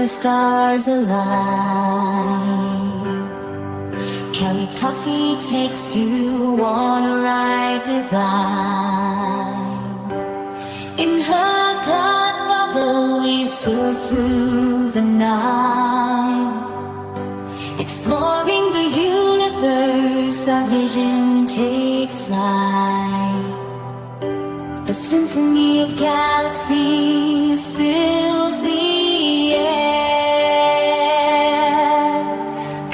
the stars align. Kelly Coffee takes you on a ride divine. In her God bubble we soar through the night, exploring the universe, our vision takes flight. The symphony of galaxies fills the air.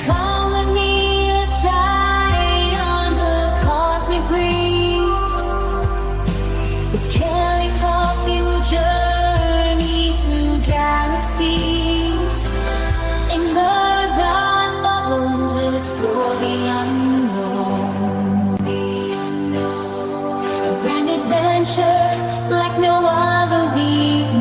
Come with me, let's ride on the cosmic breeze. With Kelly Coffee we'll journey through galaxies. In her God bubble we'll explore the unknown. A grand adventure like no other we've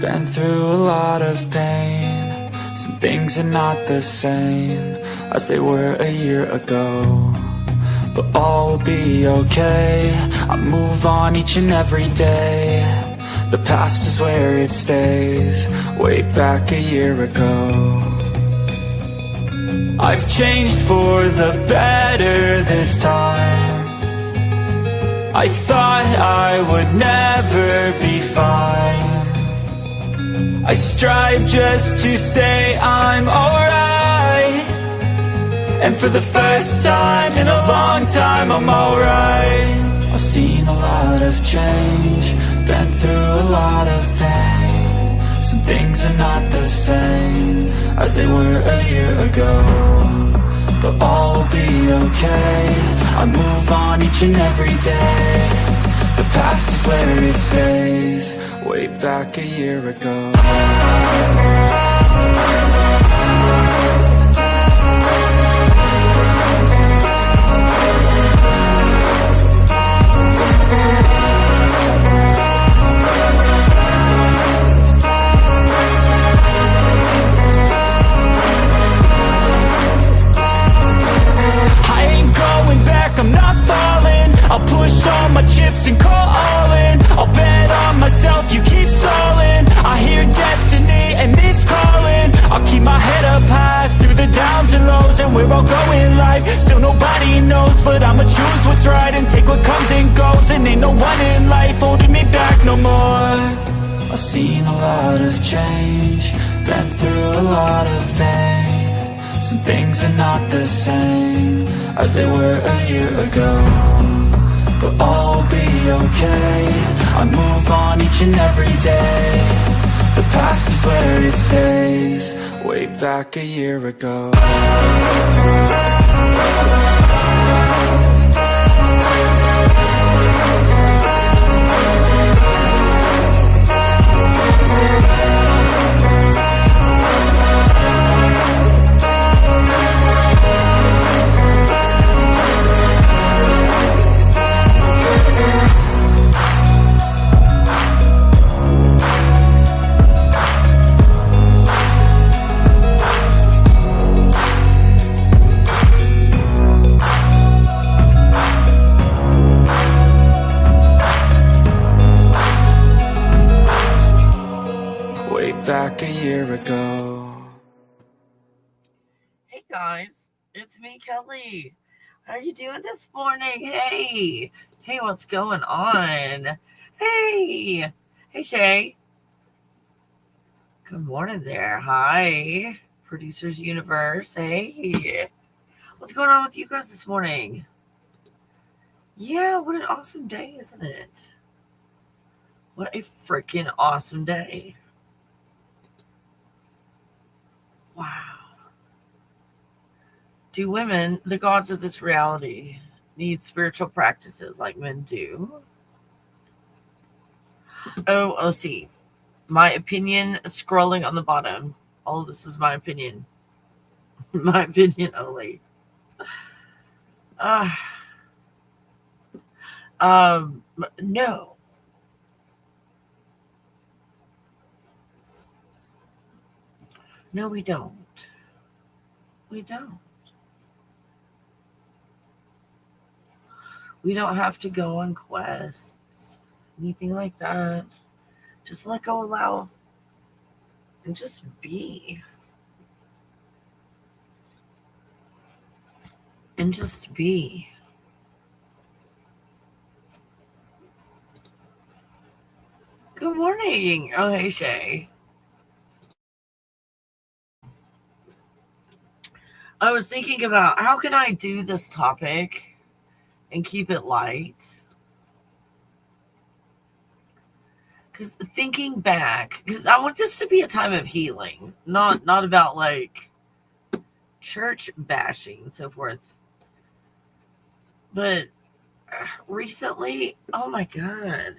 Been through a lot of pain. Some things are not the same as they were a year ago, but all will be okay. I move on each and every day. The past is where it stays, way back a year ago. I've changed for the better this time. I thought I would never be fine. I strive just to say I'm alright, and for the first time in a long time I'm alright. I've seen a lot of change, been through a lot of pain. Some things are not the same as they were a year ago, but all will be okay. I move on each and every day. The past is where it stays, way back a year ago. I'm not falling. I'll push all my chips and call all in. I'll bet on myself, you keep stalling. I hear destiny and it's calling. I'll keep my head up high through the downs and lows, and we're all going live. Still nobody knows, but I'ma choose what's right and take what comes and goes. And ain't no one in life holding me back no more. I've seen a lot of change, been through a lot of pain. Some things are not the same as they were a year ago, but all will be okay. I move on each and every day. The past is where it stays, way back a year ago. Back a year ago. Hey guys, it's me, Kelly. How are you doing this morning? Hey, what's going on? Hey, Shay. Good morning there. Hi, Producers Universe. Hey, what's going on with you guys this morning? Yeah, what an awesome day, isn't it? What a freaking awesome day. Wow. Do women, the gods of this reality, need spiritual practices like men do? Oh, let's see. My opinion, scrolling on the bottom. All of this is my opinion. My opinion only. No. No, we don't. We don't. We don't have to go on quests, anything like that. Just let go, allow, and just be. And just be. Good morning. Oh, hey, Shay. I was thinking about how can I do this topic and keep it light? Because thinking back, because I want this to be a time of healing, not about like church bashing and so forth. But recently, oh my God,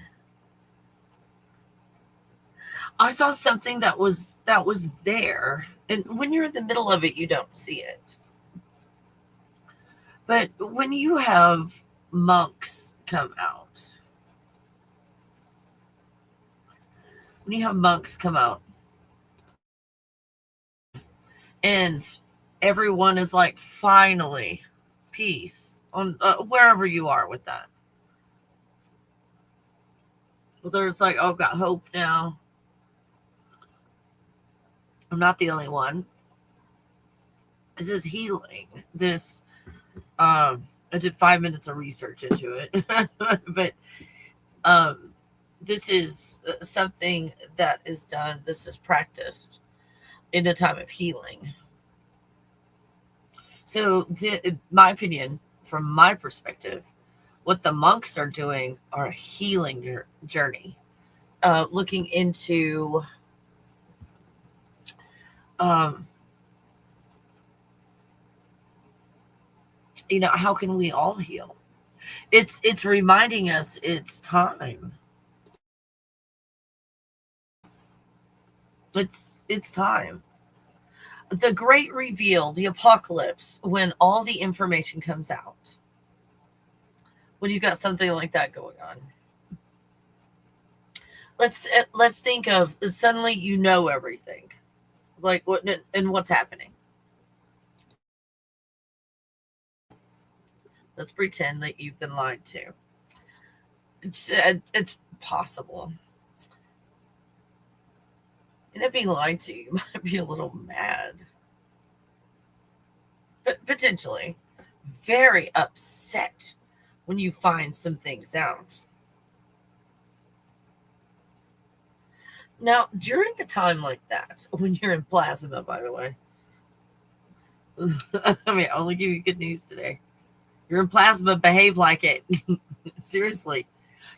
I saw something that was there, and when you're in the middle of it, you don't see it. But when you have monks come out, when you have monks come out and everyone is like, finally, peace on wherever you are with that. Well, there's like, oh, I've got hope now. I'm not the only one. This is healing. This, I did 5 minutes of research into it, but this is something that is done. This is practiced in a time of healing. So, in my opinion, from my perspective, what the monks are doing are a healing journey, looking into um, how can we all heal? It's reminding us it's time. It's time. The great reveal, the apocalypse, when all the information comes out. When you got something like that going on, let's think of suddenly you know everything, like what and what's happening. Let's pretend that you've been lied to. It's possible. And if being lied to, you might be a little mad, but potentially very upset when you find some things out. Now, during a time like that, when you're in plasma, by the way, I mean, I only give you good news today. You're in plasma, behave like it. Seriously.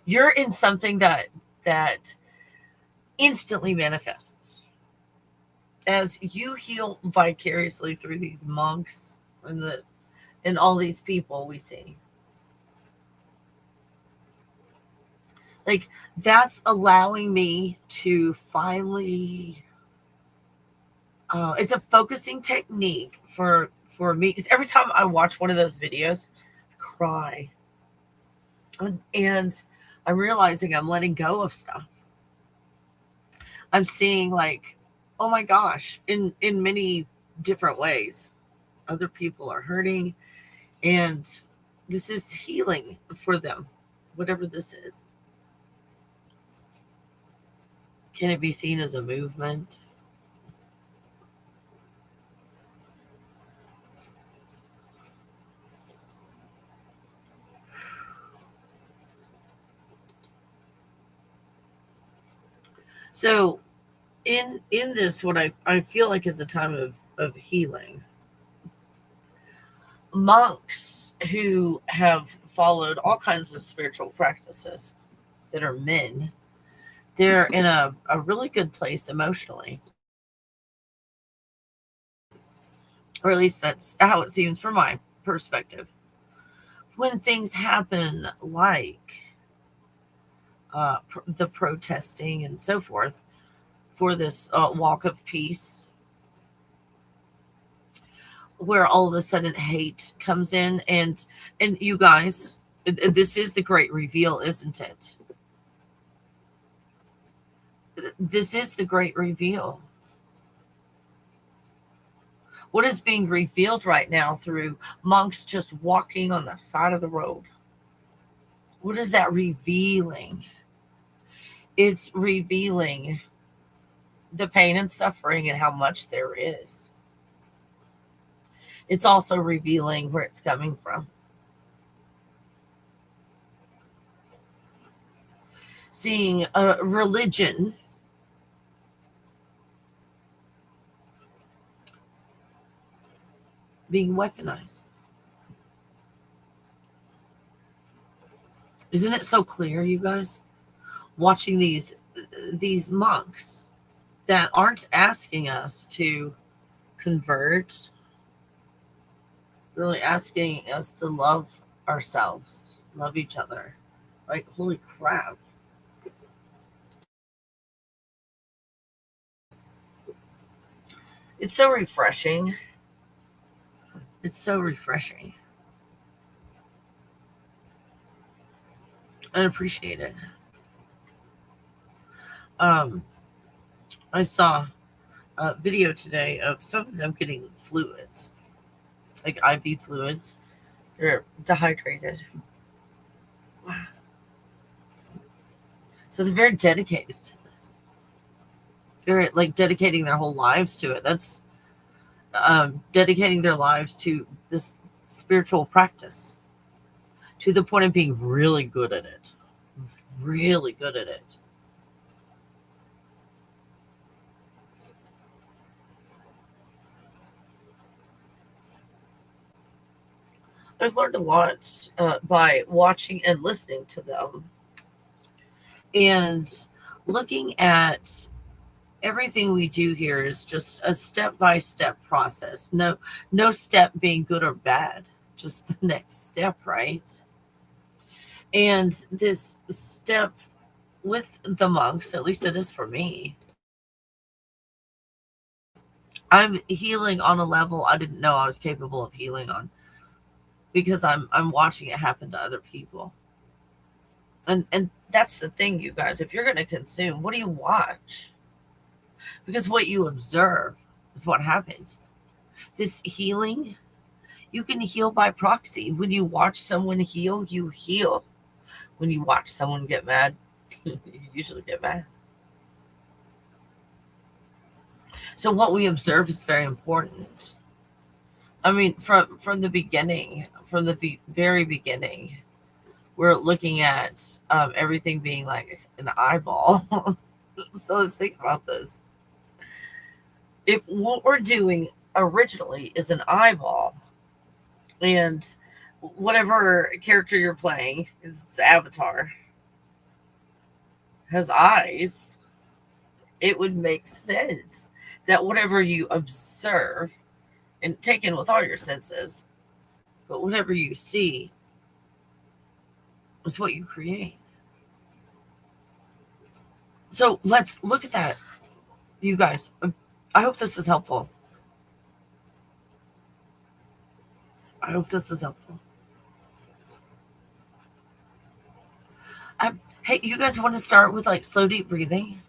You're in something that instantly manifests. As you heal vicariously through these monks and all these people we see. Like, that's allowing me to finally it's a focusing technique for me, because every time I watch one of those videos, I cry. And I'm realizing I'm letting go of stuff. I'm seeing, like, oh my gosh, in many different ways, other people are hurting, and this is healing for them, whatever this is. Can it be seen as a movement? So in this, what I feel like is a time of healing. Monks who have followed all kinds of spiritual practices that are men, they're in a really good place emotionally. Or at least that's how it seems from my perspective. When things happen like the protesting and so forth for this walk of peace, where all of a sudden hate comes in, and you guys, this is the great reveal, isn't it? This is the great reveal. What is being revealed right now through monks just walking on the side of the road? What is that revealing? It's revealing the pain and suffering and how much there is. It's also revealing where it's coming from. Seeing a religion being weaponized. Isn't it so clear, you guys? Watching these monks that aren't asking us to convert, really asking us to love ourselves, love each other. Like, holy crap. It's so refreshing. It's so refreshing. I appreciate it. I saw a video today of some of them getting fluids, like IV fluids. They're dehydrated. Wow. So they're very dedicated to this. They're like dedicating their whole lives to it. That's dedicating their lives to this spiritual practice to the point of being really good at it. Really good at it. I've learned a lot by watching and listening to them and looking at everything we do here is just a step-by-step process. No step being good or bad, just the next step, right? And this step with the monks, at least it is for me, I'm healing on a level I didn't know I was capable of healing on, because I'm watching it happen to other people. And that's the thing, you guys. If you're going to consume, what do you watch? Because what you observe is what happens. This healing, you can heal by proxy. When you watch someone heal, you heal. When you watch someone get mad, you usually get mad. So what we observe is very important. I mean, from the beginning, from the very beginning, we're looking at everything being like an eyeball. So let's think about this. If what we're doing originally is an eyeball, and whatever character you're playing is avatar has eyes, it would make sense that whatever you observe and take in with all your senses, but whatever you see is what you create. So let's look at that, you guys. I hope this is helpful. I hope this is helpful. Hey, you guys want to start with like slow, deep breathing?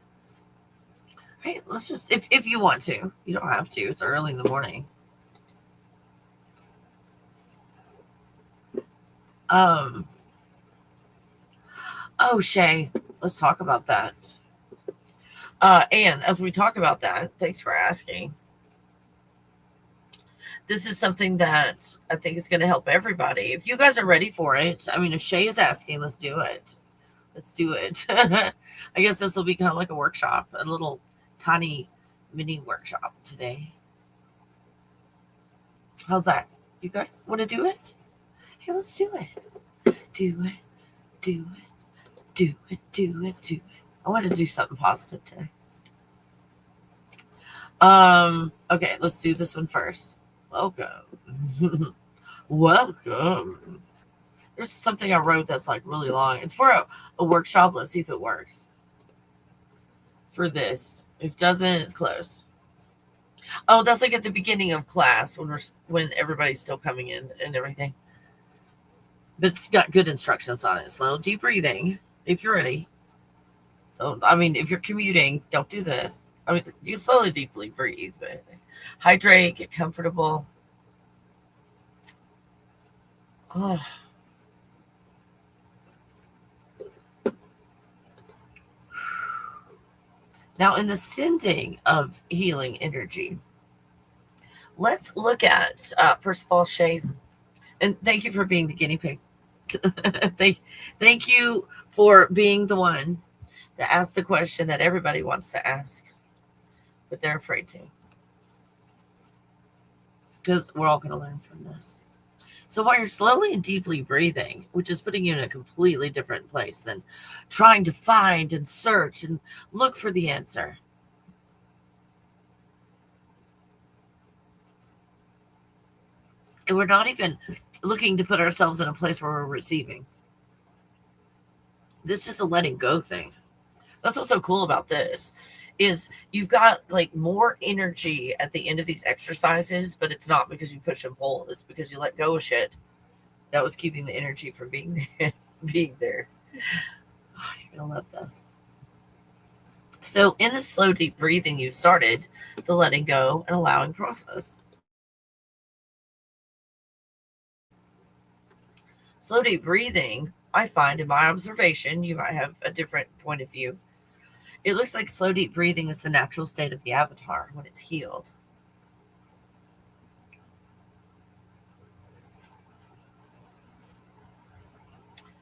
Hey, let's just, if you want to, you don't have to. It's early in the morning. Oh, Shay, let's talk about that. And as we talk about that, thanks for asking. This is something that I think is going to help everybody. If you guys are ready for it, I mean, if Shay is asking, let's do it. Let's do it. I guess this will be kind of like a workshop, a little tiny mini workshop today. How's that? You guys want to do it? Hey, let's do it. Do it. Do it. Do it. Do it. Do it. I want to do something positive today. Okay, let's do this one first. Welcome. Welcome. There's something I wrote that's like really long. It's for a workshop. Let's see if it works. For this. If it doesn't, it's close. Oh, that's like at the beginning of class when everybody's still coming in and everything. But it's got good instructions on it. Slow, deep breathing. If you're ready. If you're commuting, don't do this. I mean, you slowly, deeply breathe. But hydrate, get comfortable. Oh. Now, in the sending of healing energy, let's look at, first of all, Shay, and thank you for being the guinea pig. Thank you for being the one that asked the question that everybody wants to ask, but they're afraid to. Because we're all going to learn from this. So while you're slowly and deeply breathing, which is putting you in a completely different place than trying to find and search and look for the answer. And we're not even looking to put ourselves in a place where we're receiving. This is a letting go thing. That's what's so cool about this, is you've got like more energy at the end of these exercises, but it's not because you push and pull. It's because you let go of shit that was keeping the energy from being there. Oh, you're gonna love this. So in the slow, deep breathing, you've started the letting go and allowing process. Slow, deep breathing, I find in my observation, you might have a different point of view. It looks like slow, deep breathing is the natural state of the avatar when it's healed.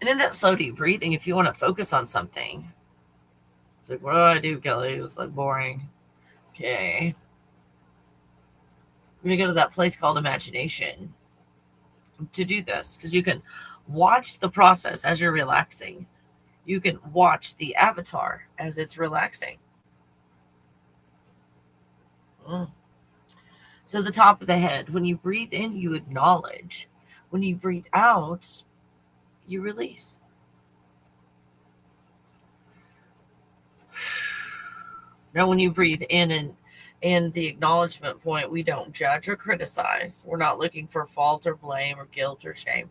And in that slow, deep breathing, if you want to focus on something, it's like, what do I do, Kelly? It's like boring. Okay. I'm going to go to that place called imagination to do this, because you can watch the process as you're relaxing. You can watch the avatar as it's relaxing. So the top of the head, when you breathe in, you acknowledge. When you breathe out, you release. Now, when you breathe in and the acknowledgement point, we don't judge or criticize. We're not looking for fault or blame or guilt or shame.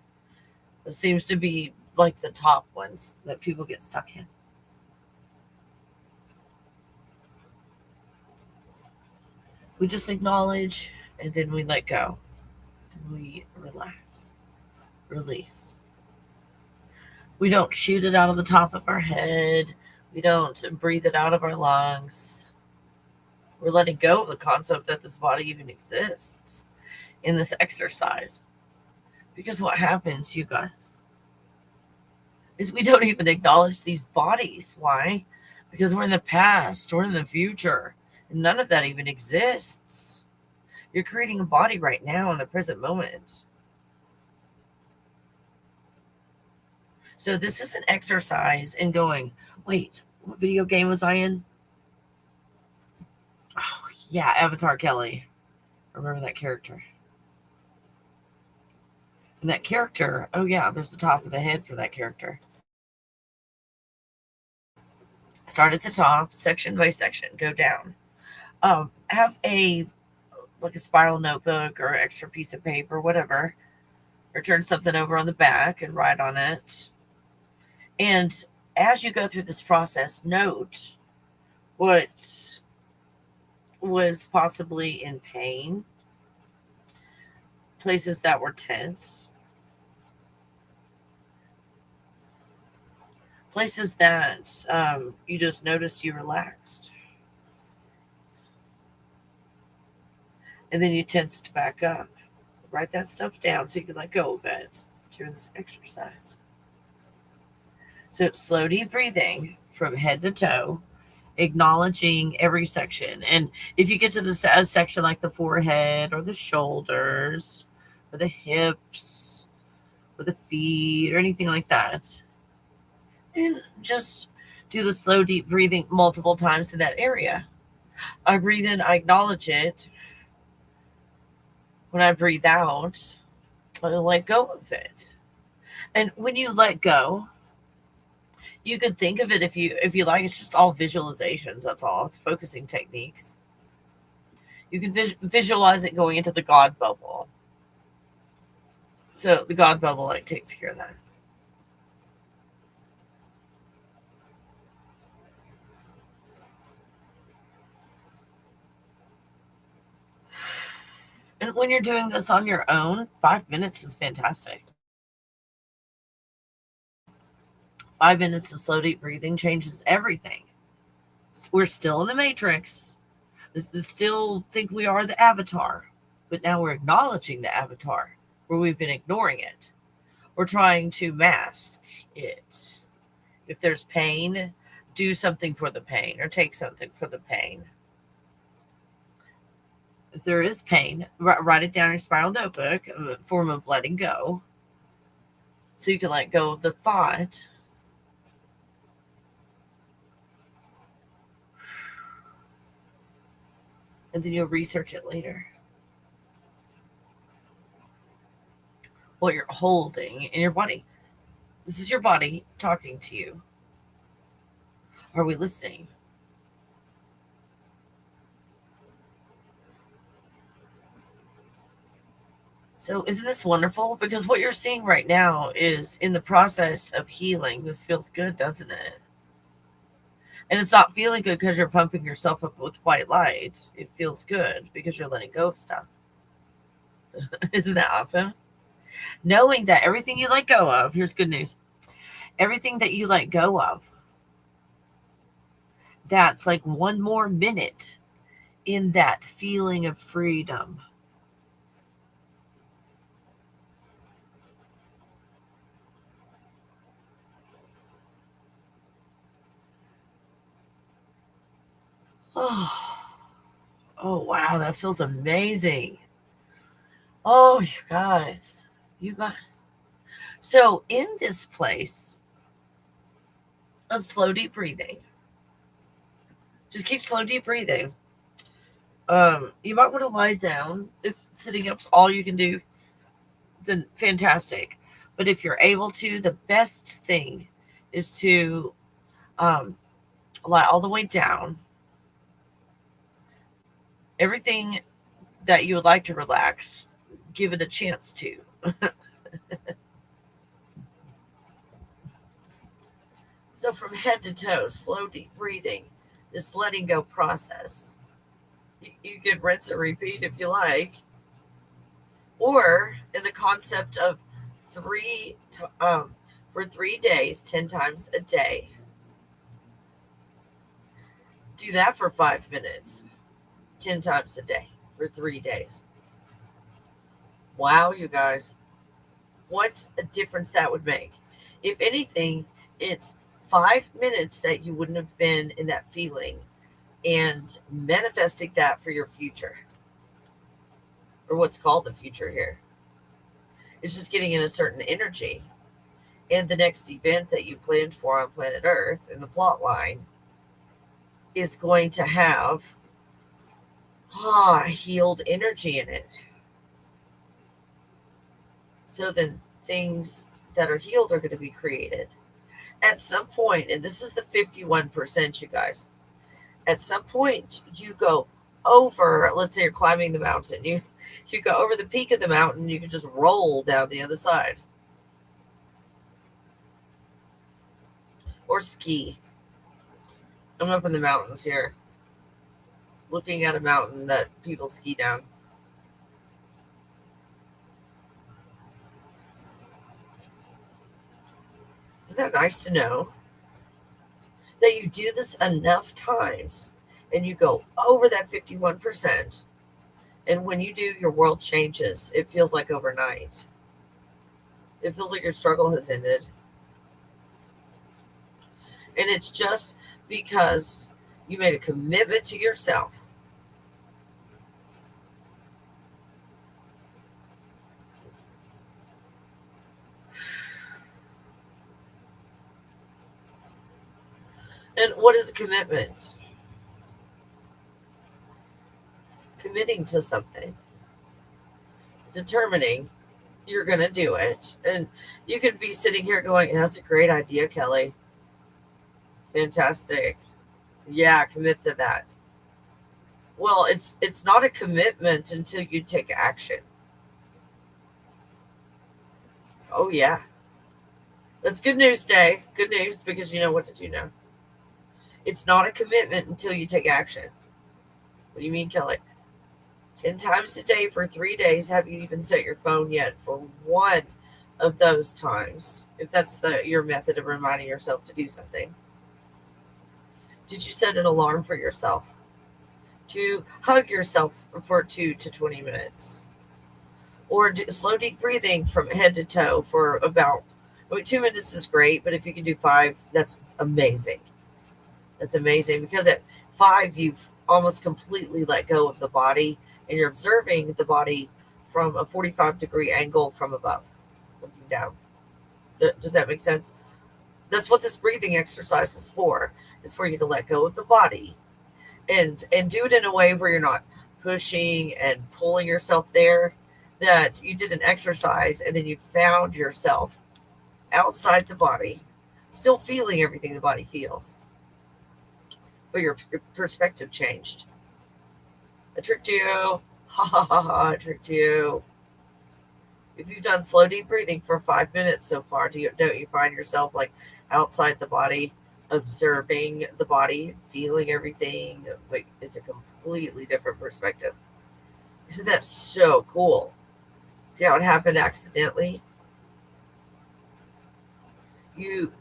It seems to be like the top ones that people get stuck in. We just acknowledge and then we let go. And we relax, release. We don't shoot it out of the top of our head. We don't breathe it out of our lungs. We're letting go of the concept that this body even exists in this exercise. Because what happens, you guys, is we don't even acknowledge these bodies. Why? Because we're in the past, we're in the future, and none of that even exists. You're creating a body right now in the present moment. So this is an exercise in going, wait, what video game was I in? Oh, yeah, Avatar Kelly. I remember that character. And that character, oh yeah, there's the top of the head for that character. Start at the top, section by section, go down. Have a spiral notebook or extra piece of paper, whatever, or turn something over on the back and write on it. And as you go through this process, note what was possibly in pain, places that were tense, places that you just noticed you relaxed. And then you tensed back up. Write that stuff down so you can let go of it during this exercise. So slow, deep breathing from head to toe, acknowledging every section. And if you get to the section like the forehead or the shoulders or the hips or the feet or anything like that, and just do the slow, deep breathing multiple times in that area. I breathe in, I acknowledge it. When I breathe out, I let go of it. And when you let go, you could think of it if you like, it's just all visualizations. That's all. It's focusing techniques. You can visualize it going into the God bubble. So the God bubble takes care of that. And when you're doing this on your own, 5 minutes is fantastic. 5 minutes of slow, deep breathing changes everything. We're still in the matrix. This is still think we are the avatar, but now we're acknowledging the avatar where we've been ignoring it. We're trying to mask it. If there's pain, do something for the pain or take something for the pain. If there is pain, write it down in your spiral notebook, a form of letting go. So you can let go of the thought. And then you'll research it later. What you're holding in your body. This is your body talking to you. Are we listening? So isn't this wonderful? Because what you're seeing right now is in the process of healing. This feels good, doesn't it? And it's not feeling good because you're pumping yourself up with white light. It feels good because you're letting go of stuff. Isn't that awesome? Knowing that everything you let go of, here's good news. Everything that you let go of, that's like one more minute in that feeling of freedom. Oh, wow, that feels amazing. Oh, you guys. So, in this place of slow, deep breathing, just keep slow, deep breathing. You might want to lie down. If sitting up's all you can do, then fantastic. But if you're able to, the best thing is to lie all the way down. Everything that you would like to relax, give it a chance to. So from head to toe, slow, deep breathing, this letting go process. You could rinse and repeat if you like. Or in the concept of for 3 days, 10 times a day. Do that for 5 minutes, 10 times a day for 3 days. Wow, you guys. What a difference that would make. If anything, it's 5 minutes that you wouldn't have been in that feeling and manifesting that for your future. Or what's called the future here. It's just getting in a certain energy. And the next event that you planned for on planet Earth in the plot line is going to have healed energy in it. So then things that are healed are going to be created. At some point, and this is the 51%, you guys, at some point you go over, let's say you're climbing the mountain, you go over the peak of the mountain, you can just roll down the other side. Or ski. I'm up in the mountains here, looking at a mountain that people ski down. Isn't that nice to know? That you do this enough times and you go over that 51%. And when you do, your world changes. It feels like overnight. It feels like your struggle has ended. And it's just because you made a commitment to yourself. And what is a commitment? Committing to something. Determining you're going to do it. And you could be sitting here going, that's a great idea, Kelly. Fantastic. Yeah, commit to that. Well, it's not a commitment until you take action. Oh, yeah. That's good news day. Good news because you know what to do now. It's not a commitment until you take action. What do you mean, Kelly? 10 times a day for 3 days. Have you even set your phone yet for one of those times? If that's your method of reminding yourself to do something. Did you set an alarm for yourself to hug yourself for 2 to 20 minutes? Or slow deep breathing from head to toe for about 2 minutes is great, but if you can do 5, that's amazing. That's amazing because at 5, you've almost completely let go of the body and you're observing the body from a 45-degree angle from above, looking down. Does that make sense? That's what this breathing exercise is for you to let go of the body and do it in a way where you're not pushing and pulling yourself there, that you did an exercise and then you found yourself outside the body, still feeling everything the body feels. But your perspective changed. I tricked you. Ha ha ha ha, I tricked you. If you've done slow deep breathing for 5 minutes so far, don't you find yourself like outside the body, observing the body, feeling everything. Like, it's a completely different perspective. Isn't that so cool? See how it happened accidentally? You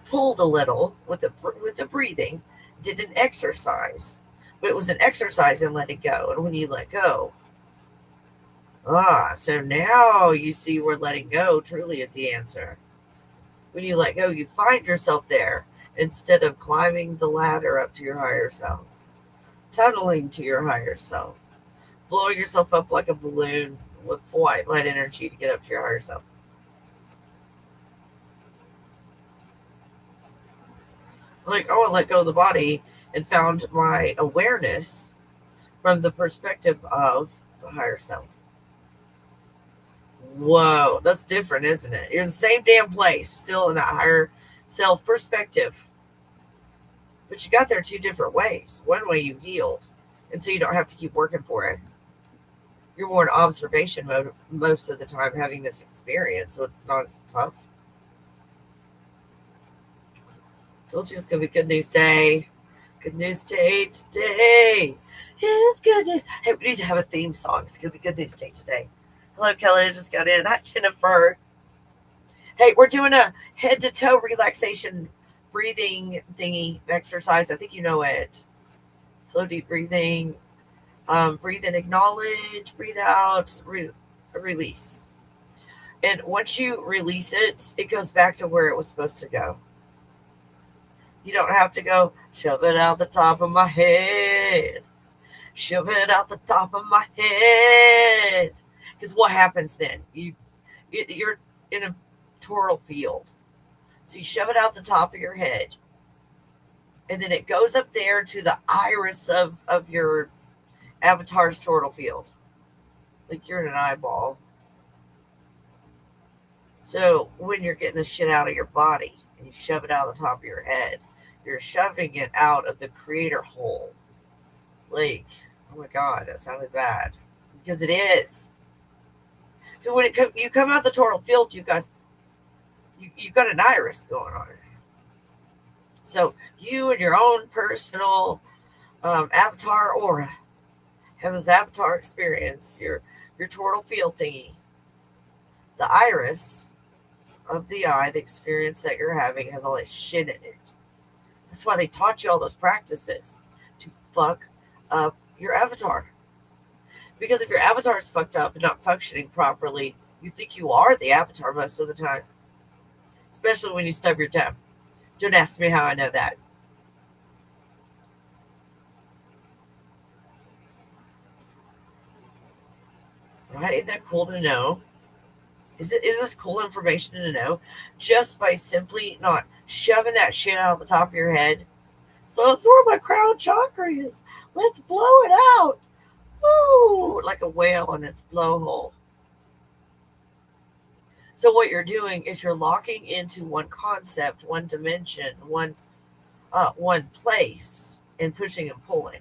pulled a little with the breathing, did an exercise, but it was an exercise in letting go. And when you let go, so now you see where letting go truly is the answer. When you let go, you find yourself there instead of climbing the ladder up to your higher self, tunneling to your higher self, blowing yourself up like a balloon with white light energy to get up to your higher self. Like, I let go of the body and found my awareness from the perspective of the higher self. Whoa, that's different, isn't it? You're in the same damn place, still in that higher self perspective. But you got there two different ways. One way you healed, and so you don't have to keep working for it. You're more in observation mode most of the time having this experience, so it's not as tough. Told you it's going to be good news day. Good news day today. It's good news. Hey, we need to have a theme song. It's going to be good news day today. Hello, Kelly. I just got in. Hi, Jennifer. Hey, we're doing a head to toe relaxation breathing thingy exercise. I think you know it. Slow, deep breathing. Breathe in, acknowledge. Breathe out. Release. And once you release it, it goes back to where it was supposed to go. You don't have to go, shove it out the top of my head. Shove it out the top of my head. Because what happens then? You're in a total field. So you shove it out the top of your head. And then it goes up there to the iris of your avatar's total field. Like you're in an eyeball. So when you're getting the shit out of your body and you shove it out of the top of your head, you're shoving it out of the creator hole. Like, oh my God, that sounded bad. Because it is. Because when you come out the total field, you guys, you've got an iris going on. So you and your own personal avatar aura have this avatar experience, your total field thingy. The iris of the eye, the experience that you're having, has all that shit in it. That's why they taught you all those practices, to fuck up your avatar. Because if your avatar is fucked up and not functioning properly, you think you are the avatar most of the time. Especially when you stub your toe. Don't ask me how I know that. Right? Isn't that cool to know? Is this cool information to know? Just by simply not shoving that shit out of the top of your head. So it's where my crown chakra is. Let's blow it out. Woo! Like a whale in its blowhole. So what you're doing is you're locking into one concept, one dimension, one place, and pushing and pulling.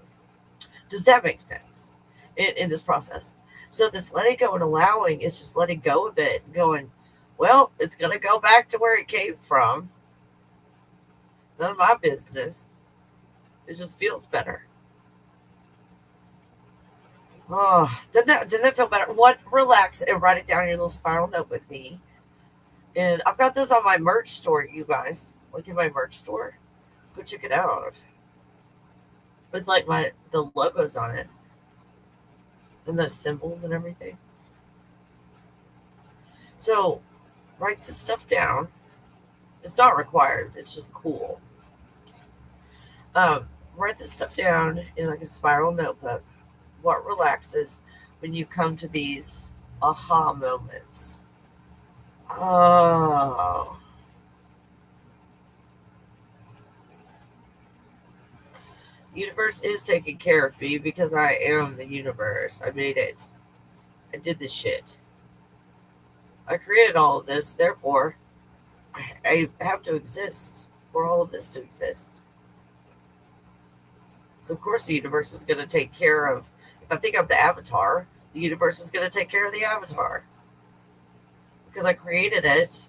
Does that make sense in this process? So this letting go and allowing is just letting go of it and going, well, it's going to go back to where it came from. None of my business. It just feels better. Oh, didn't that feel better? What? Relax and write it down in your little spiral notebook thingy. And I've got those on my merch store, you guys. Look at my merch store. Go check it out. With like the logos on it. And those symbols and everything. So, write this stuff down. It's not required. It's just cool. Write this stuff down in like a spiral notebook. What relaxes when you come to these aha moments? Oh. Universe is taking care of me because I am the universe. I made it. I did this shit. I created all of this. Therefore, I have to exist for all of this to exist. So, of course, the universe is going to take care of, if I think I'm the avatar, the universe is going to take care of the avatar. Because I created it,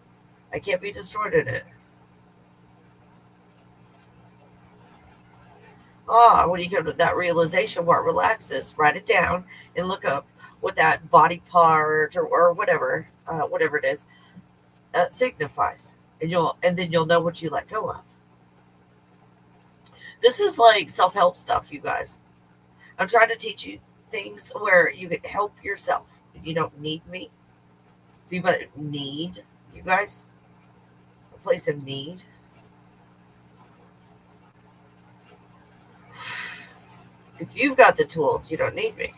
I can't be destroyed in it. When you come to that realization, what relaxes, write it down and look up what that body part or whatever it is, signifies, and then you'll know what you let go of. This is like self-help stuff, you guys. I'm trying to teach you things where you can help yourself. You don't need me. See, but need, you guys, a place of need. If you've got the tools, you don't need me.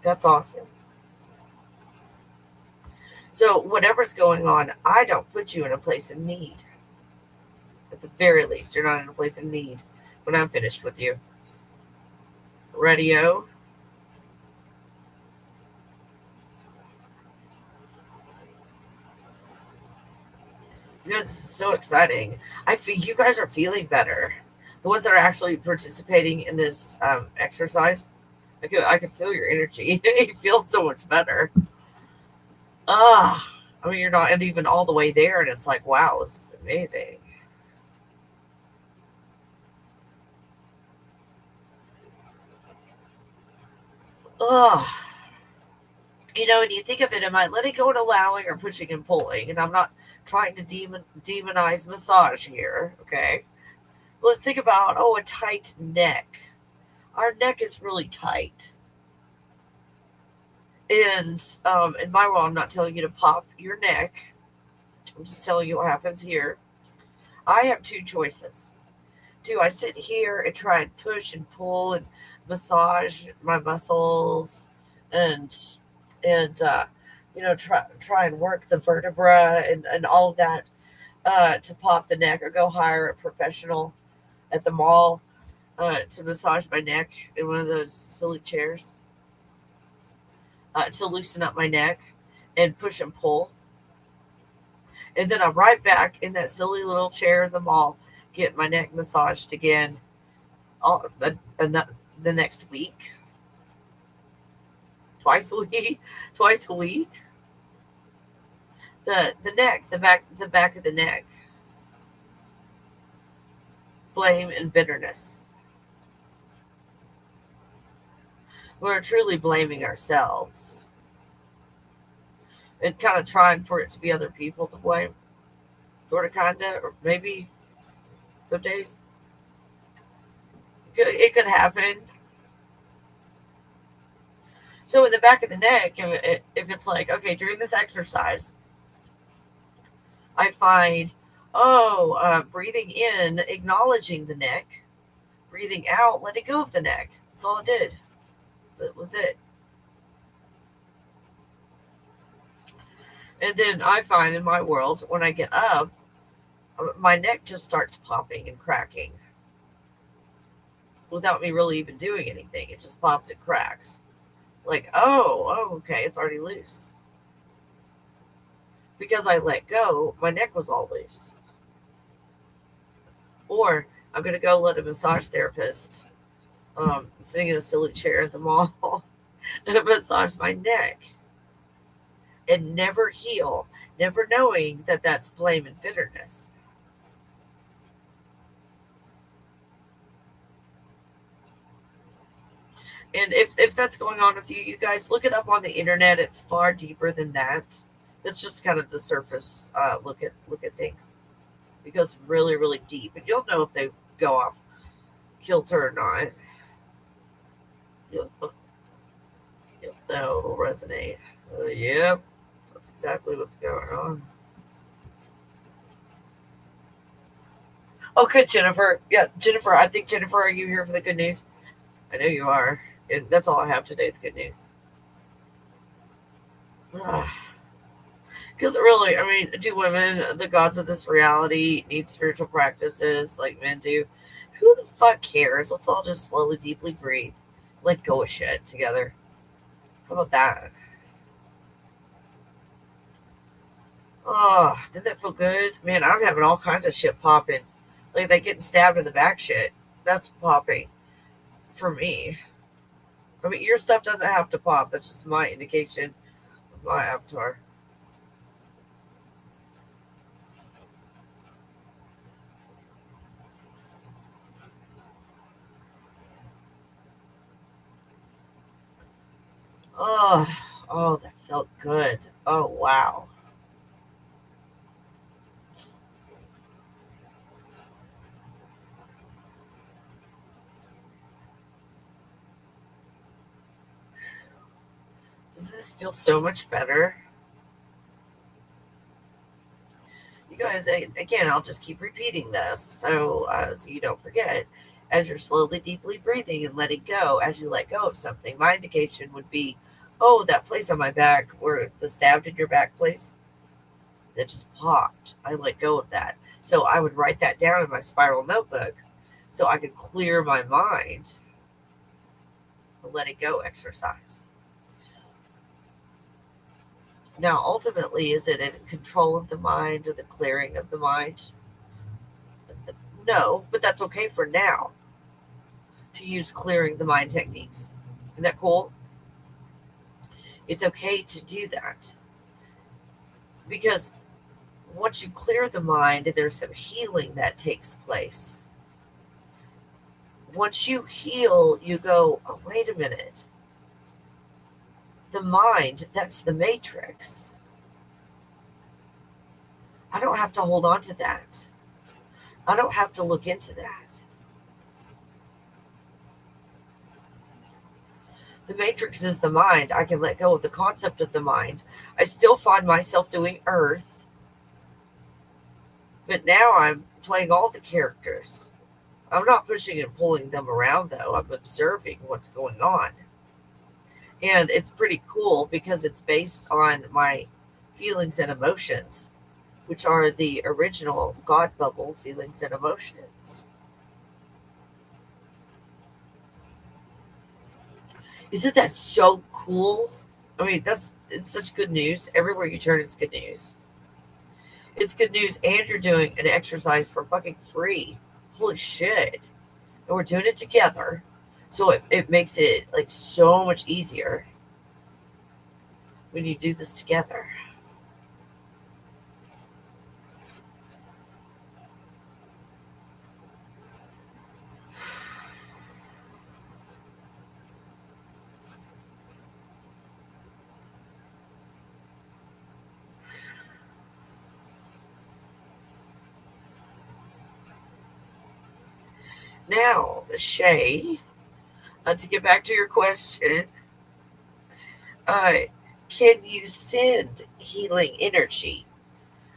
That's awesome. So whatever's going on, I don't put you in a place of need. At the very least, you're not in a place of need when I'm finished with you. Radio. You guys, this is so exciting. I feel you guys are feeling better. The ones that are actually participating in this exercise, I can feel your energy. You feel so much better. I mean, you're not even all the way there, and it's like, wow, this is amazing. And you think of it, am I letting go and allowing or pushing and pulling? And I'm not trying to demonize massage here, okay? Let's think about, a tight neck. Our neck is really tight. And in my world, I'm not telling you to pop your neck. I'm just telling you what happens here. I have two choices. Do I sit here and try and push and pull and massage my muscles and try and work the vertebra and all of that to pop the neck, or go hire a professional at the mall to massage my neck in one of those silly chairs to loosen up my neck and push and pull? And then I'm right back in that silly little chair in the mall, get my neck massaged again the next week. Twice a week. The neck, the back of the neck. Blame and bitterness. We're truly blaming ourselves. And kind of trying for it to be other people to blame. Sort of, kind of, or maybe some days. It could happen. So in the back of the neck, if it's like, okay, during this exercise, I find, breathing in, acknowledging the neck, breathing out, letting go of the neck. That's all it did. That was it. And then I find in my world, when I get up, my neck just starts popping and cracking without me really even doing anything. It just pops and cracks. Like, okay, it's already loose. Because I let go, my neck was all loose. Or I'm going to go let a massage therapist sitting in a silly chair at the mall and massage my neck. And never heal, never knowing that that's blame and bitterness. And if that's going on with you, you guys, look it up on the internet. It's far deeper than that. It's just kind of the surface look at things. It goes really, really deep. And you'll know if they go off kilter or not. You'll know it'll resonate. Yep. That's exactly what's going on. Oh, good, Jennifer. Yeah, Jennifer. I think, Jennifer, are you here for the good news? I know you are. And that's all I have today is good news. Because really, I mean, do women, the gods of this reality, need spiritual practices like men do? Who the fuck cares? Let's all just slowly, deeply breathe. Let go of shit together. How about that? Oh, didn't that feel good? Man, I'm having all kinds of shit popping. Like they getting stabbed in the back shit. That's popping for me. I mean, your stuff doesn't have to pop. That's just my indication of my avatar. Oh, that felt good. Oh, wow. Does this feel so much better? You guys, again, I'll just keep repeating this so you don't forget. As you're slowly, deeply breathing and letting go, as you let go of something, my indication would be, oh, that place on my back where the stabbed in your back place, that just popped. I let go of that. So I would write that down in my spiral notebook so I could clear my mind. The let it go exercise. Now, ultimately, is it in control of the mind or the clearing of the mind? No, but that's okay for now to use clearing the mind techniques. Isn't that cool? It's okay to do that because once you clear the mind, there's some healing that takes place. Once you heal, you go, oh, wait a minute. The mind, that's the matrix. I don't have to hold on to that. I don't have to look into that. The matrix is the mind. I can let go of the concept of the mind. I still find myself doing earth, but now I'm playing all the characters. I'm not pushing and pulling them around, though. I'm observing what's going on. And it's pretty cool because it's based on my feelings and emotions, which are the original God bubble feelings and emotions. Isn't that so cool? I mean, it's such good news. Everywhere you turn, it's good news. It's good news, and you're doing an exercise for fucking free. Holy shit. And we're doing it together. So it makes it like so much easier when you do this together. Now, Shay, to get back to your question, uh, can you send healing energy?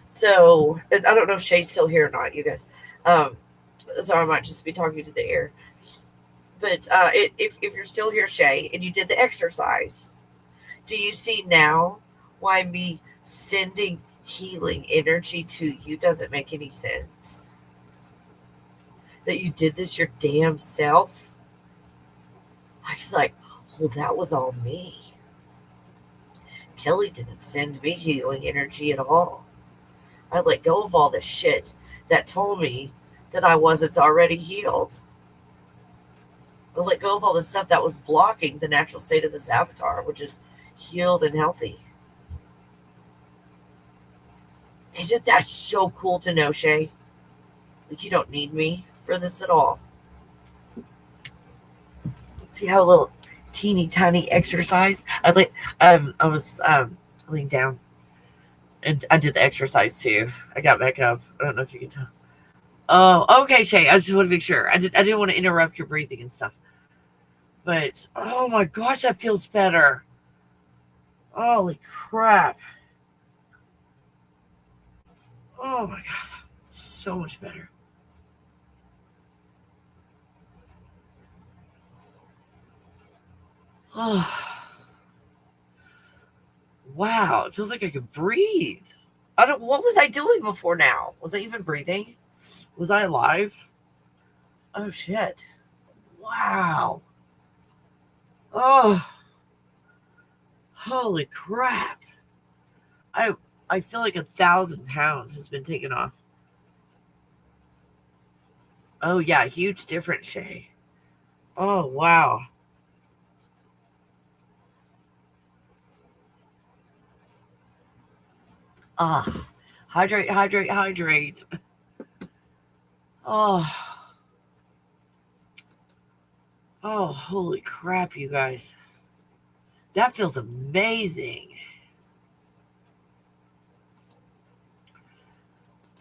So, I don't know if Shay's still here or not, you guys. So I might just be talking to the air. But if you're still here, Shay, and you did the exercise, do you see now why me sending healing energy to you doesn't make any sense? That you did this your damn self? I was like, oh, that was all me. Kelly didn't send me healing energy at all. I let go of all this shit that told me that I wasn't already healed. I let go of all the stuff that was blocking the natural state of this avatar, which is healed and healthy. Isn't that so cool to know, Shay? Like, you don't need me for this at all. See how a little teeny tiny exercise? I was laying down and I did the exercise too. I got back up. I don't know if you can tell. Oh, okay, Shay. I just want to make sure. I didn't want to interrupt your breathing and stuff. But oh my gosh, that feels better. Holy crap. Oh my god. So much better. Oh, wow. It feels like I could breathe. What was I doing before now? Was I even breathing? Was I alive? Oh shit. Wow. Oh, holy crap. I feel like 1,000 pounds has been taken off. Oh yeah, huge difference, Shay. Oh wow. Ah, hydrate, hydrate, hydrate. Oh, oh, holy crap, you guys. That feels amazing.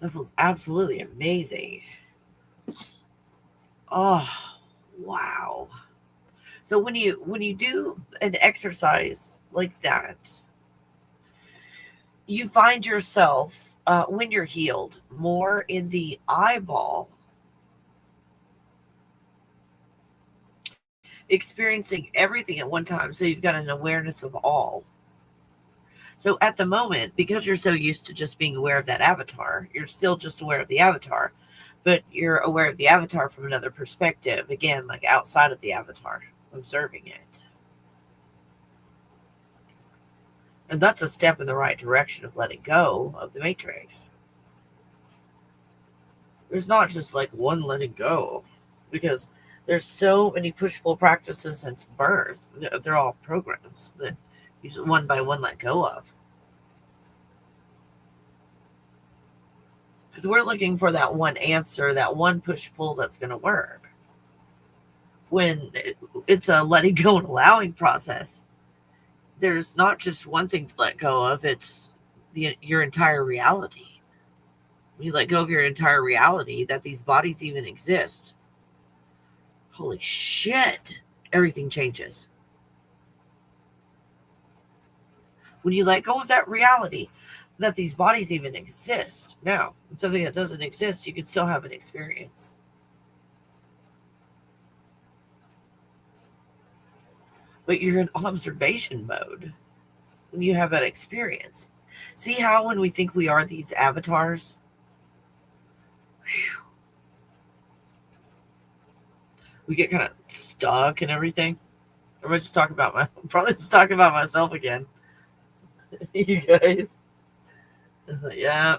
That feels absolutely amazing. Oh, wow. So when you do an exercise like that, you find yourself when you're healed more in the eyeball, experiencing everything at one time. So you've got an awareness of all. So at the moment, because you're so used to just being aware of that avatar, you're still just aware of the avatar, but you're aware of the avatar from another perspective. Again, like outside of the avatar, observing it. And that's a step in the right direction of letting go of the matrix. There's not just like one letting go, because there's so many push-pull practices since birth. They're all programs that you just one by one let go of. Because we're looking for that one answer, that one push-pull that's going to work. When it's a letting go and allowing process, there's not just one thing to let go of, it's your entire reality. When you let go of your entire reality, that these bodies even exist, holy shit, everything changes. When you let go of that reality, that these bodies even exist. Now, something that doesn't exist, you can still have an experience. But you're in observation mode when you have that experience. See how when we think we are these avatars, whew, we get kind of stuck and everything. Or I just talking about probably just talking about myself again. You guys. It's like, yeah.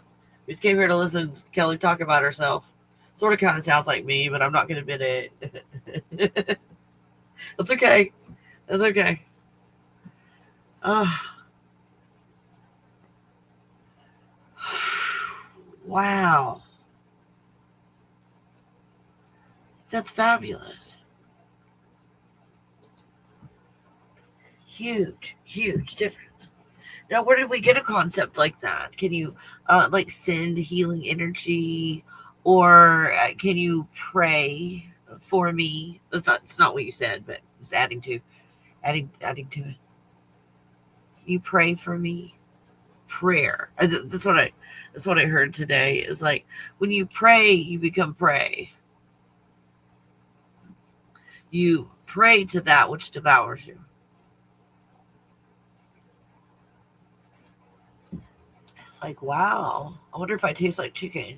We just came here to listen to Kelly talk about herself. Sort of kind of sounds like me, but I'm not gonna admit it. That's okay. That's okay. Wow. That's fabulous. Huge, huge difference. Now, where did we get a concept like that? Can you like send healing energy, or can you pray for me? It's not what you said, but it's adding to it. You pray for me. Prayer. That's what I heard today. Is like when you pray, you become prey. You pray to that which devours you. It's like, wow. I wonder if I taste like chicken.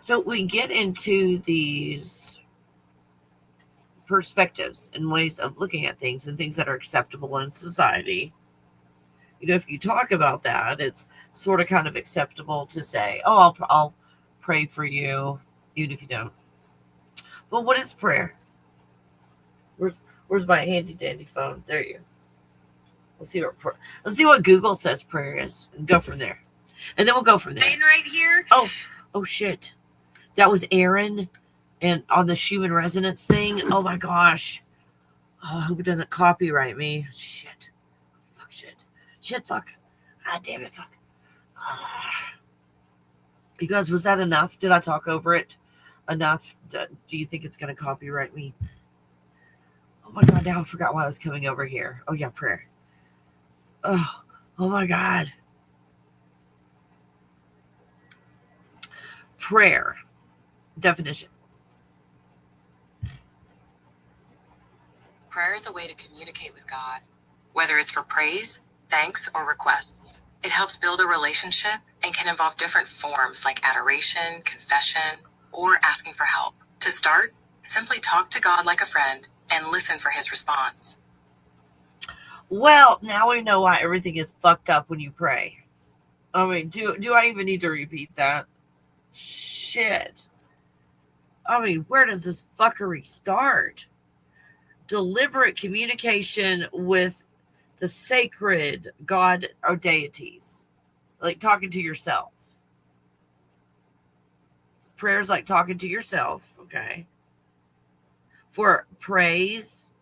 So we get into these perspectives and ways of looking at things and things that are acceptable in society. You know, if you talk about that, it's sort of kind of acceptable to say, oh, I'll pray for you, even if you don't. But what is prayer? Where's my handy dandy phone? There you go. Let's see what Google says prayer is, and go from there. And then we'll go from there. Right here. Oh shit. That was Aaron, and on the Schumann resonance thing. Oh my gosh. Oh, I hope it doesn't copyright me. Shit. Fuck shit. Shit fuck. Ah damn it fuck. You guys, was that enough? Did I talk over it enough? Do you think it's going to copyright me? Oh my god, now I forgot why I was coming over here. Oh yeah, prayer. Oh my god. Prayer. Definition. Prayer is a way to communicate with God, whether it's for praise, thanks, or requests. It helps build a relationship and can involve different forms like adoration, confession, or asking for help. To start, simply talk to God like a friend and listen for his response. Well, now we know why everything is fucked up when you pray. I mean, do I even need to repeat that? Shit. I mean, where does this fuckery start? Deliberate communication with the sacred God or deities. Like talking to yourself. Prayer's like talking to yourself. Okay. For praise.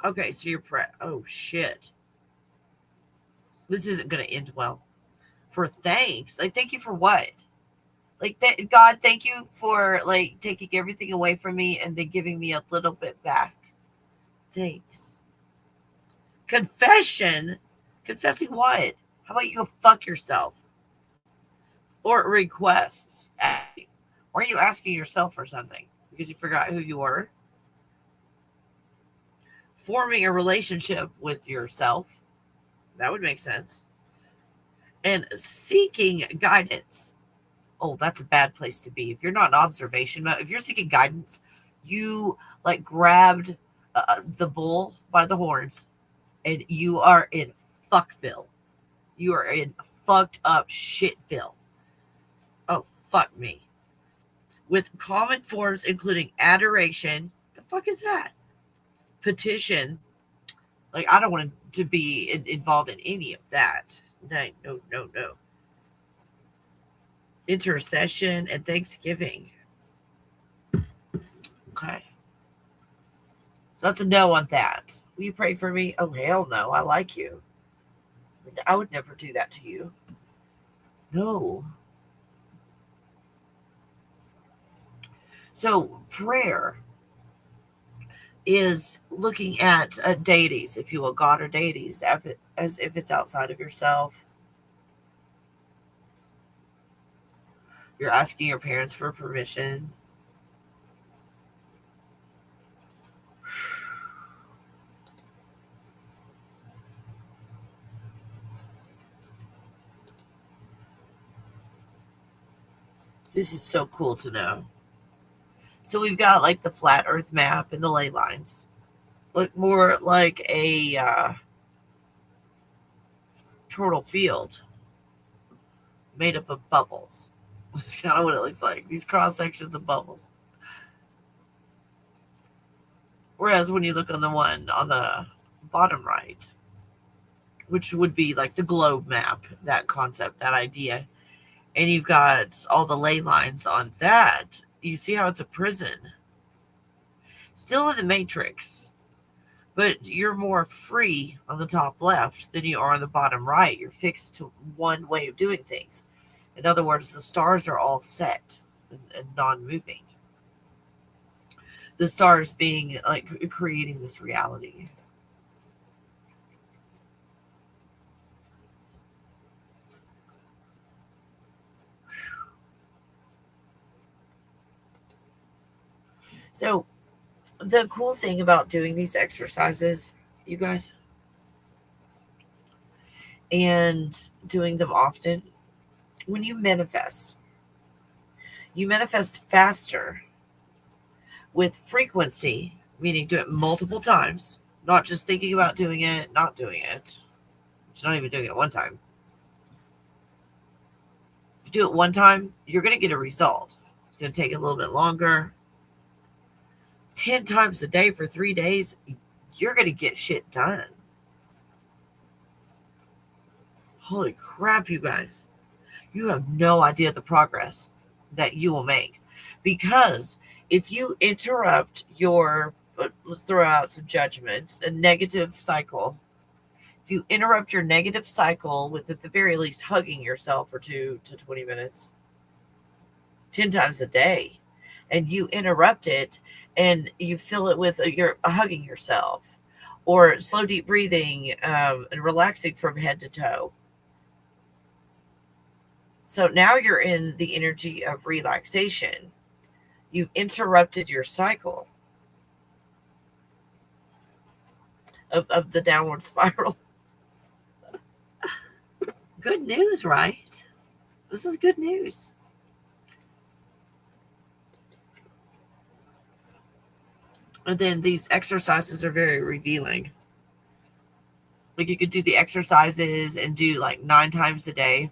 Okay, so you're oh shit. This isn't going to end well. For thanks. Like, thank you for what? Like, God, thank you for, like, taking everything away from me and then giving me a little bit back. Thanks. Confession? Confessing what? How about you go fuck yourself? Or requests. Or are you asking yourself for something because you forgot who you were? Forming a relationship with yourself. That would make sense. And seeking guidance. Oh, that's a bad place to be. If you're not in observation, if you're seeking guidance, you like grabbed the bull by the horns and you are in fuckville. You are in fucked up shitville. Oh, fuck me. With common forms including adoration. The fuck is that? Petition. Like, I don't want to be involved in any of that. No. Intercession and thanksgiving. Okay. So that's a no on that. Will you pray for me? Oh, hell no. I like you. I would never do that to you. No. So prayer is looking at deities, if you will, God or deities, as if it's outside of yourself. You're asking your parents for permission. This is so cool to know. So we've got like the flat earth map and the ley lines. Look more like a turtle field made up of bubbles. That's kind of what it looks like. These cross sections of bubbles. Whereas when you look on the one on the bottom right, which would be like the globe map, that concept, that idea, and you've got all the ley lines on that, you see how it's a prison. Still in the matrix, but you're more free on the top left than you are on the bottom right. You're fixed to one way of doing things. In other words, the stars are all set and non-moving. The stars being like creating this reality. So the cool thing about doing these exercises, you guys, and doing them often, when you manifest faster with frequency, meaning do it multiple times, not just thinking about doing it, not doing it. It's not even doing it one time. If you do it one time, you're going to get a result. It's going to take a little bit longer. 10 times a day for 3 days, you're going to get shit done. Holy crap, you guys. You have no idea the progress that you will make. Because if you interrupt your, let's throw out some judgment, a negative cycle. If you interrupt your negative cycle with at the very least hugging yourself for 2 to 20 minutes, 10 times a day, and you interrupt it and you fill it with your hugging yourself or slow, deep breathing and relaxing from head to toe. So now you're in the energy of relaxation. You've interrupted your cycle of the downward spiral. Good news, right? This is good news. And then these exercises are very revealing. Like you could do the exercises and do like 9 times a day.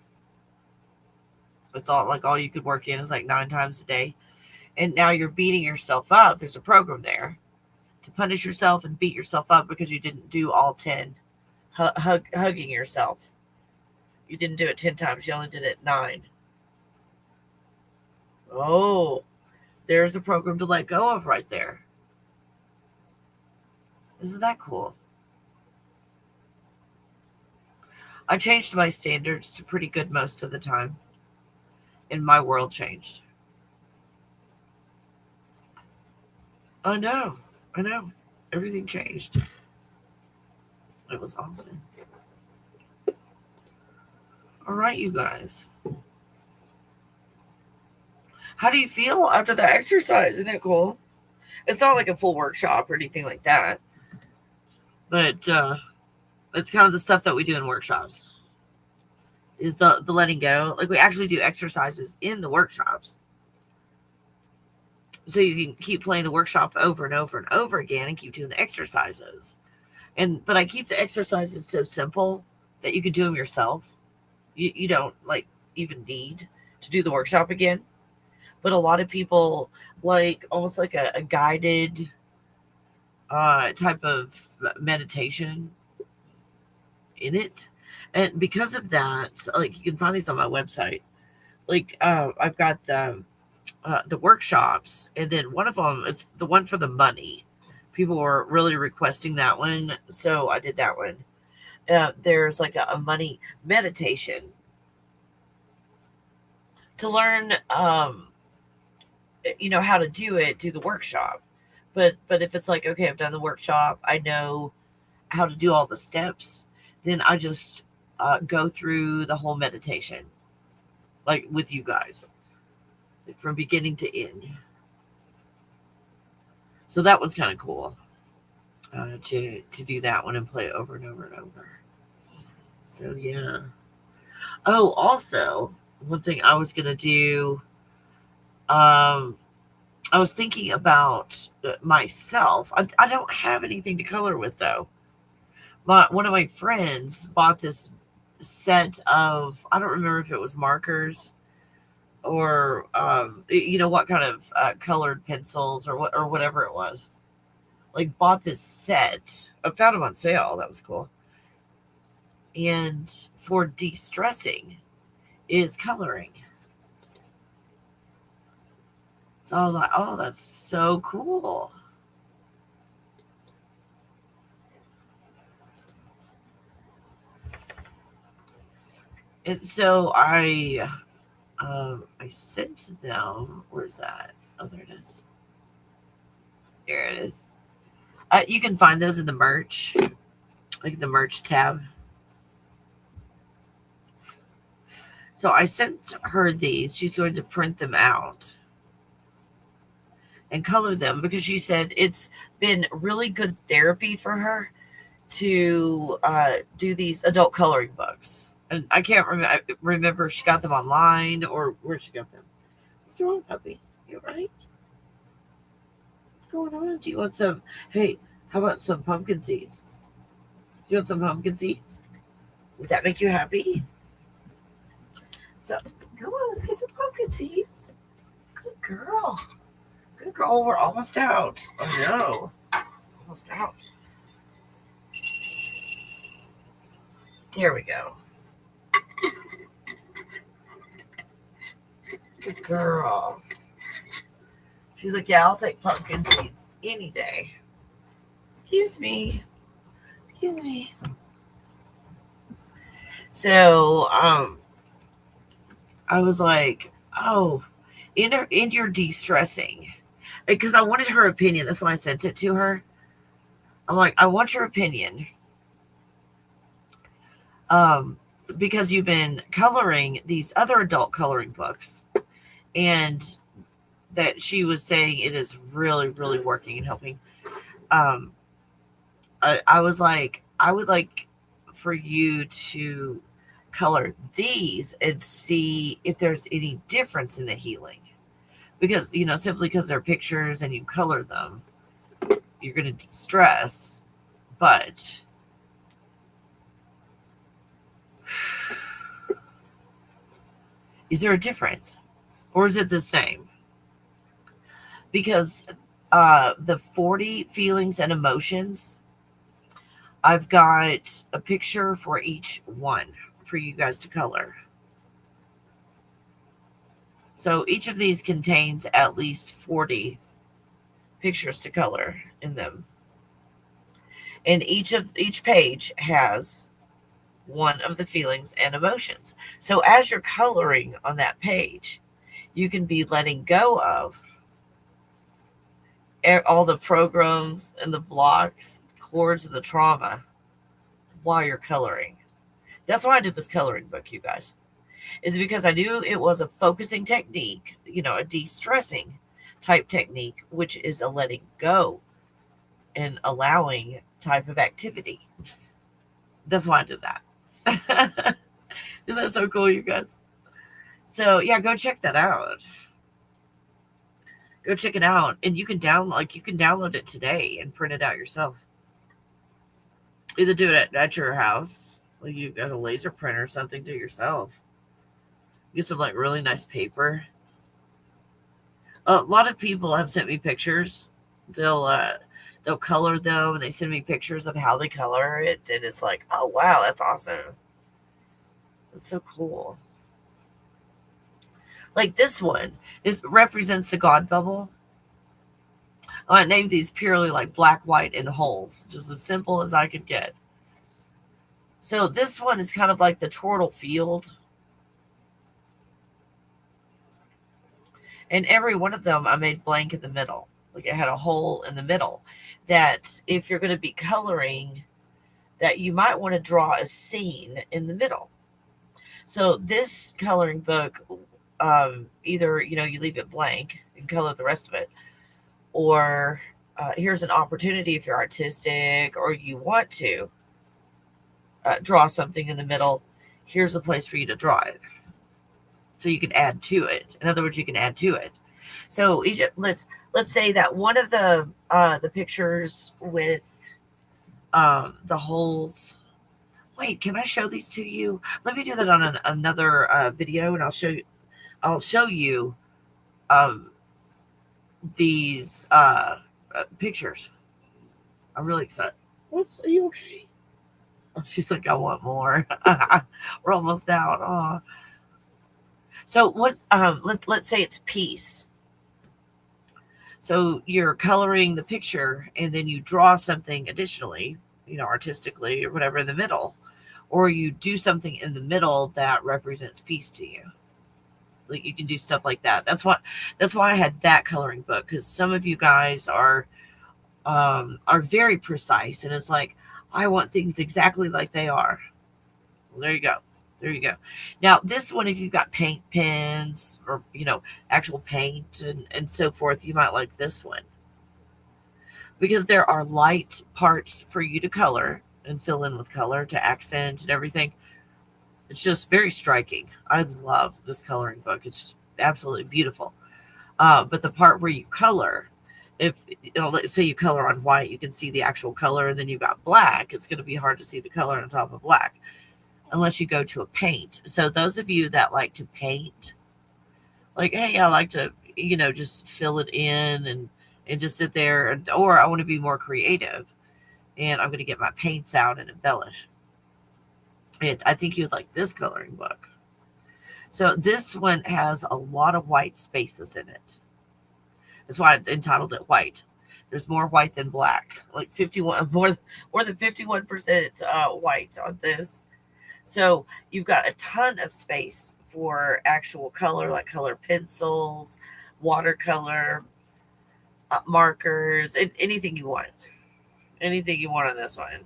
It's all you could work in is like 9 times a day. And now you're beating yourself up. There's a program there to punish yourself and beat yourself up because you didn't do all 10. Hugging yourself. You didn't do it 10 times. You only did it 9. Oh, there's a program to let go of right there. Isn't that cool? I changed my standards to pretty good most of the time, and my world changed. I know. I know. Everything changed. It was awesome. All right, you guys. How do you feel after the exercise? Isn't that cool? It's not like a full workshop or anything like that, but it's kind of the stuff that we do in workshops. Is the letting go. Like, we actually do exercises in the workshops, so you can keep playing the workshop over and over and over again and keep doing the exercises. But I keep the exercises so simple that you can do them yourself. You don't like even need to do the workshop again. But a lot of people like almost like a guided type of meditation in it. And because of that, like, you can find these on my website. Like, I've got the workshops, and then one of them is the one for the money. People were really requesting that one, so I did that one. There's like a money meditation to learn, how to do it, do the workshop. But if it's like, okay, I've done the workshop, I know how to do all the steps, then I just go through the whole meditation, like with you guys, like from beginning to end. So that was kind of cool to do that one and play it over and over and over. So yeah. Oh, also, one thing I was gonna do, I was thinking about myself. I don't have anything to color with though. One of my friends bought this set of, I don't remember if it was markers or what kind of colored pencils or whatever it was. Like, bought this set. I found them on sale. That was cool. And for de-stressing is coloring. So I was like, oh, that's so cool. And so I sent them. Where's that? Oh, there it is. There it is. You can find those in the merch, like the merch tab. So I sent her these. She's going to print them out and color them because she said it's been really good therapy for her to do these adult coloring books. And I can't remember if she got them online or where she got them. What's wrong, puppy? You all right? What's going on? Do you want some? Hey, how about some pumpkin seeds? Do you want some pumpkin seeds? Would that make you happy? So, come on, let's get some pumpkin seeds. Good girl. Good girl. We're almost out. Oh, no. Almost out. There we go. Good girl. She's like, yeah, I'll take pumpkin seeds any day. Excuse me. Excuse me. So, I was like, oh, in your de-stressing, because I wanted her opinion. That's why I sent it to her. I'm like, I want your opinion. Because you've been coloring these other adult coloring books, and that she was saying it is really, really working and helping. I was like, I would like for you to color these and see if there's any difference in the healing. Because, simply because they're pictures and you color them, you're going to de-stress. But is there a difference? Or is it the same? Because the 40 feelings and emotions, I've got a picture for each one for you guys to color. So each of these contains at least 40 pictures to color in them. And each page has one of the feelings and emotions. So as you're coloring on that page, you can be letting go of all the programs and the blocks, cords, and the trauma while you're coloring. That's why I did this coloring book, you guys. Is because I knew it was a focusing technique, a de-stressing type technique, which is a letting go and allowing type of activity. That's why I did that. Isn't that so cool, you guys? So yeah, go check that out. Go check it out, and you can download it today and print it out yourself. Either do it at your house, like you got a laser printer or something, do it yourself. Get some really nice paper. A lot of people have sent me pictures. They'll color them, and they send me pictures of how they color it, and it's like, oh wow, that's awesome. That's so cool. Like this one represents the God bubble. I named these purely like black, white, and holes, just as simple as I could get. So this one is kind of like the turtle field. And every one of them I made blank in the middle. Like it had a hole in the middle that if you're going to be coloring, that you might want to draw a scene in the middle. So this coloring book, either, you leave it blank and color the rest of it, or here's an opportunity if you're artistic or you want to draw something in the middle. Here's a place for you to draw it. So you can add to it. In other words, you can add to it. So let's say that one of the pictures with the holes. Wait, can I show these to you? Let me do that on another video, and I'll show you these pictures. I'm really excited. Are you okay? Oh, she's like, I want more. We're almost out. Oh. So what? Let's say it's peace. So you're coloring the picture, and then you draw something additionally, artistically or whatever in the middle, or you do something in the middle that represents peace to you. Like you can do stuff like that. That's why I had that coloring book, because some of you guys are very precise, and it's like, I want things exactly like they are. Well, there you go. There you go. Now, this one, if you've got paint pens or, actual paint and so forth, you might like this one. Because there are light parts for you to color and fill in with color to accent and everything. It's just very striking. I love this coloring book. It's just absolutely beautiful. But the part where you color, if, let's say you color on white, you can see the actual color, and then you've got black. It's going to be hard to see the color on top of black, unless you go to a paint. So those of you that like to paint, like, hey, I like to, just fill it in and just sit there, or I want to be more creative and I'm going to get my paints out and embellish. And I think you'd like this coloring book. So this one has a lot of white spaces in it. That's why I entitled it white. There's more white than black, like 51, more than 51% white on this. So you've got a ton of space for actual color, like color pencils, watercolor, markers, anything you want. Anything you want on this one.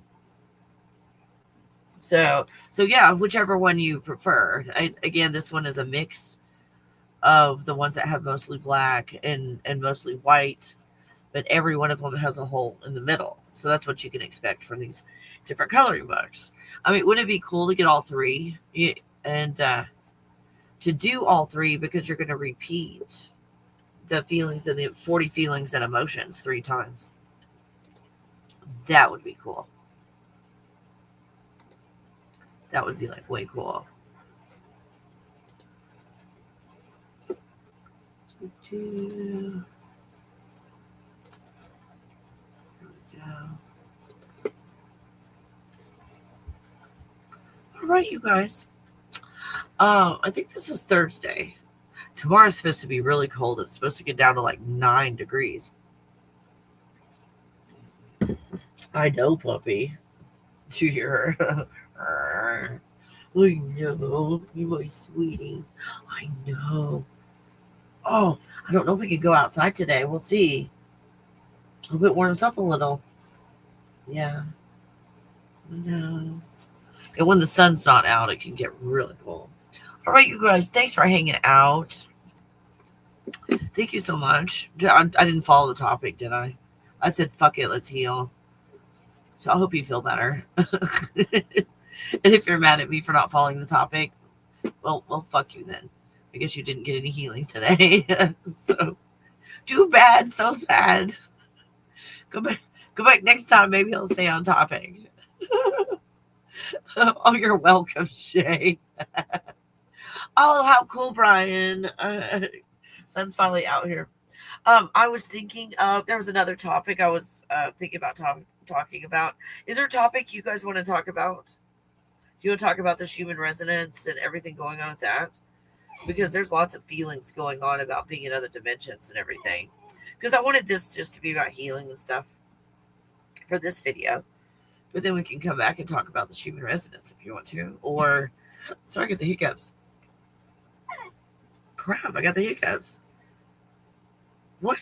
So yeah, whichever one you prefer. Again, this one is a mix of the ones that have mostly black and mostly white, but every one of them has a hole in the middle. So that's what you can expect from these different coloring books. I mean, wouldn't it be cool to get all three and to do all three, because you're going to repeat the feelings and the 40 feelings and emotions 3 times. That would be cool. That would be like way cool. There we go. All right, you guys. I think this is Thursday. Tomorrow's supposed to be really cold. It's supposed to get down to like 9 degrees. I know, puppy. Did you hear her? I know, you my sweetie. I know. Oh, I don't know if we can go outside today. We'll see. I hope it warms up a little. Yeah. I know. And when the sun's not out, it can get really cold. All right, you guys. Thanks for hanging out. Thank you so much. I didn't follow the topic, did I? I said, fuck it, let's heal. So I hope you feel better. And if you're mad at me for not following the topic, well, fuck you then. I guess you didn't get any healing today. So, too bad. So sad. Go back next time. Maybe I'll stay on topic. Oh, you're welcome, Shay. Oh, how cool, Brian. Sun's finally out here. I was thinking, there was another topic I was thinking about talking about. Is there a topic you guys want to talk about? Do you want to talk about this human resonance and everything going on with that? Because there's lots of feelings going on about being in other dimensions and everything. Because I wanted this just to be about healing and stuff for this video. But then we can come back and talk about the human resonance if you want to. Or, sorry, I got the hiccups. Crap, I got the hiccups. What?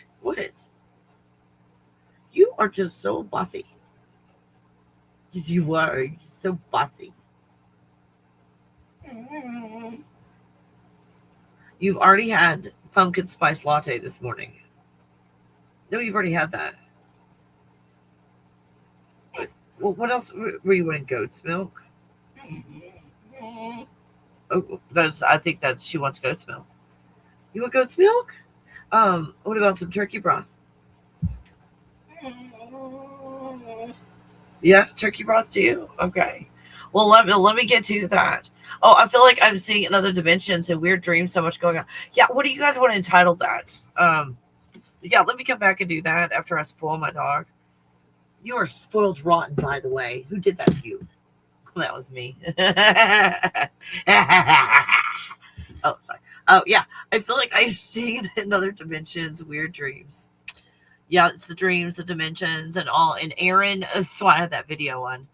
You are just so bossy. Yes, you are. You're so bossy. You've already had pumpkin spice latte this morning. No, you've already had that. Well, what else were you wanting? Goat's milk? Oh, I think that she wants goat's milk. You want goat's milk? What about some turkey broth? Yeah, turkey broth too? Okay. Well, let me get to that. Oh, I feel like I'm seeing another dimensions and weird dreams, so much going on. Yeah, what do you guys want to entitle that? Yeah, let me come back and do that after I spoil my dog. You are spoiled rotten, by the way. Who did that to you? That was me. Oh, sorry. Oh, yeah. I feel like I see in other dimensions weird dreams. Yeah, it's the dreams, the dimensions, and all. And Aaron, so I had that video on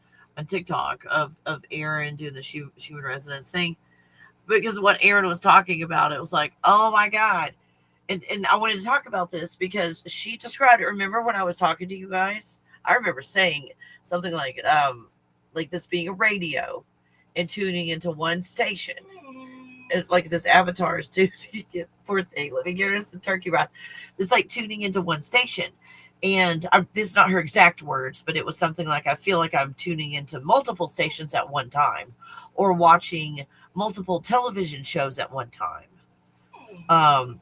TikTok of Aaron doing the human resonance thing. Because what Aaron was talking about, it was like, oh my God. And I wanted to talk about this because she described it. Remember when I was talking to you guys? I remember saying something like this being a radio and tuning into one station. And like this avatar is tuning in. Poor thing. Let me give her some turkey broth. It's like tuning into one station. And this is not her exact words, but it was something like, I feel like I'm tuning into multiple stations at one time or watching multiple television shows at one time.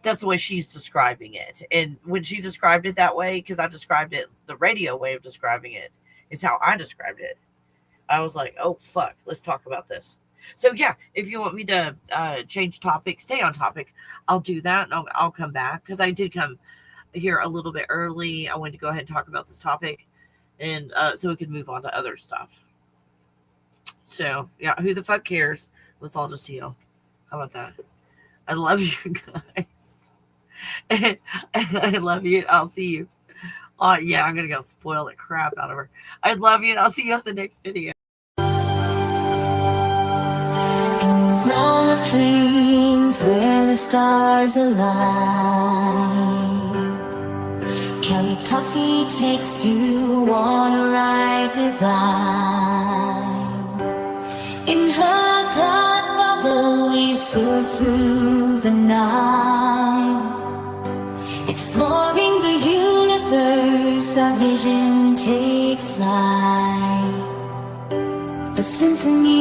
That's the way she's describing it. And when she described it that way, because I described it, the radio way of describing it is how I described it. I was like, oh, fuck, let's talk about this. So, yeah, if you want me to change topic, stay on topic, I'll do that. And I'll come back because I did come here a little bit early. I wanted to go ahead and talk about this topic and so we could move on to other stuff. So, yeah, who the fuck cares? Let's all just heal. How about that? I love you guys. And I love you. I'll see you. Yeah, I'm going to go spoil the crap out of her. I love you, and I'll see you on the next video. Realm of dreams where the stars align. Kelly Coffee takes you on a ride divine. In her thought bubble we soar through the night. Exploring the universe, our vision takes flight. The symphony